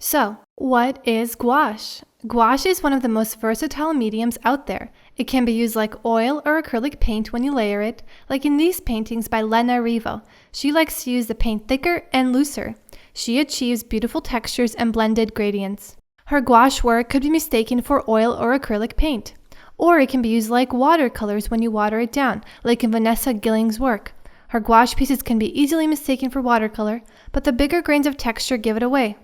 So, what is gouache? Gouache is one of the most versatile mediums out there. It can be used like oil or acrylic paint when you layer it, like in these paintings by Lena Rivo. She likes to use the paint thicker and looser. She achieves beautiful textures and blended gradients. Her gouache work could be mistaken for oil or acrylic paint. Or it can be used like watercolors when you water it down, like in Vanessa Gilling's work. Her gouache pieces can be easily mistaken for watercolor, but the bigger grains of texture give it away.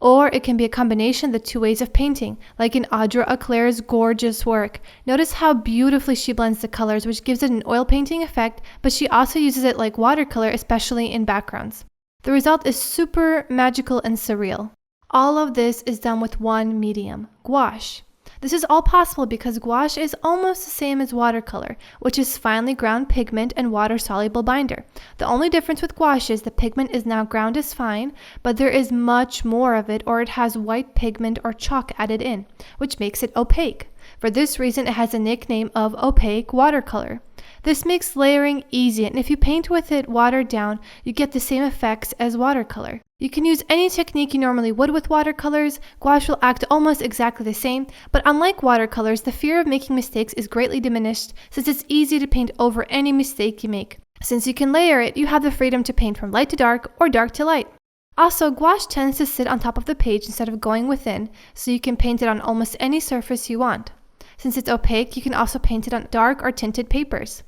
Or it can be a combination of the two ways of painting, like in Audra Auclair's gorgeous work. Notice how beautifully she blends the colors, which gives it an oil painting effect, but she also uses it like watercolor, especially in backgrounds. The result is super magical and surreal. All of this is done with one medium, gouache. This is all possible because gouache is almost the same as watercolor, which is finely ground pigment and water-soluble binder. The only difference with gouache is the pigment is now ground as fine, but there is much more of it, or it has white pigment or chalk added in, which makes it opaque. For this reason, it has a nickname of opaque watercolor. This makes layering easy, and if you paint with it watered down, you get the same effects as watercolor. You can use any technique you normally would with watercolors. Gouache will act almost exactly the same, but unlike watercolors, the fear of making mistakes is greatly diminished since it's easy to paint over any mistake you make. Since you can layer it, you have the freedom to paint from light to dark or dark to light. Also, gouache tends to sit on top of the page instead of going within, so you can paint it on almost any surface you want. Since it's opaque, you can also paint it on dark or tinted papers.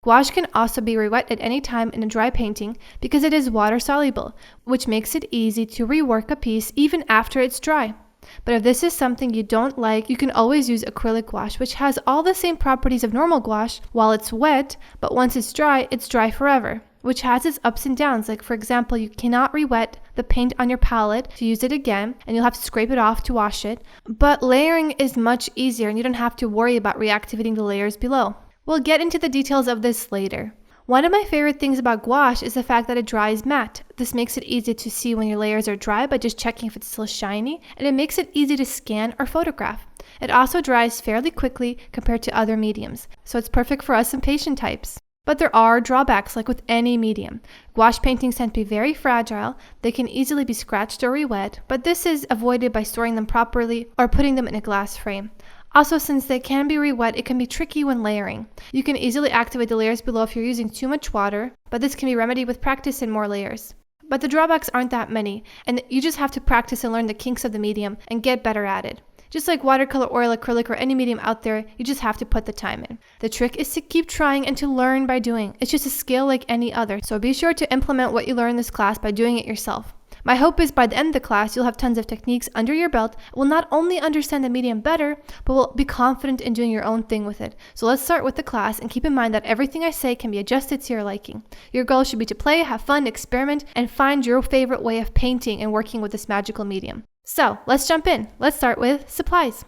Gouache can also be re-wet at any time in a dry painting because it is water-soluble, which makes it easy to rework a piece even after it's dry. But if this is something you don't like, you can always use acrylic gouache, which has all the same properties of normal gouache while it's wet, but once it's dry forever, which has its ups and downs. Like for example, you cannot re-wet the paint on your palette to use it again, and you'll have to scrape it off to wash it. But layering is much easier, and you don't have to worry about reactivating the layers below. We'll get into the details of this later. One of my favorite things about gouache is the fact that it dries matte. This makes it easy to see when your layers are dry by just checking if it's still shiny, and it makes it easy to scan or photograph. It also dries fairly quickly compared to other mediums, so it's perfect for us impatient types. But there are drawbacks like with any medium. Gouache paintings tend to be very fragile. They can easily be scratched or re-wet, but this is avoided by storing them properly or putting them in a glass frame. Also, since they can be re-wet, it can be tricky when layering. You can easily activate the layers below if you're using too much water, but this can be remedied with practice and more layers. But the drawbacks aren't that many, and you just have to practice and learn the kinks of the medium and get better at it. Just like watercolor, oil, acrylic, or any medium out there, you just have to put the time in. The trick is to keep trying and to learn by doing. It's just a skill like any other, so be sure to implement what you learn in this class by doing it yourself. My hope is by the end of the class, you'll have tons of techniques under your belt, will not only understand the medium better, but will be confident in doing your own thing with it. So let's start with the class, and keep in mind that everything I say can be adjusted to your liking. Your goal should be to play, have fun, experiment, and find your favorite way of painting and working with this magical medium. So let's jump in. Let's start with supplies.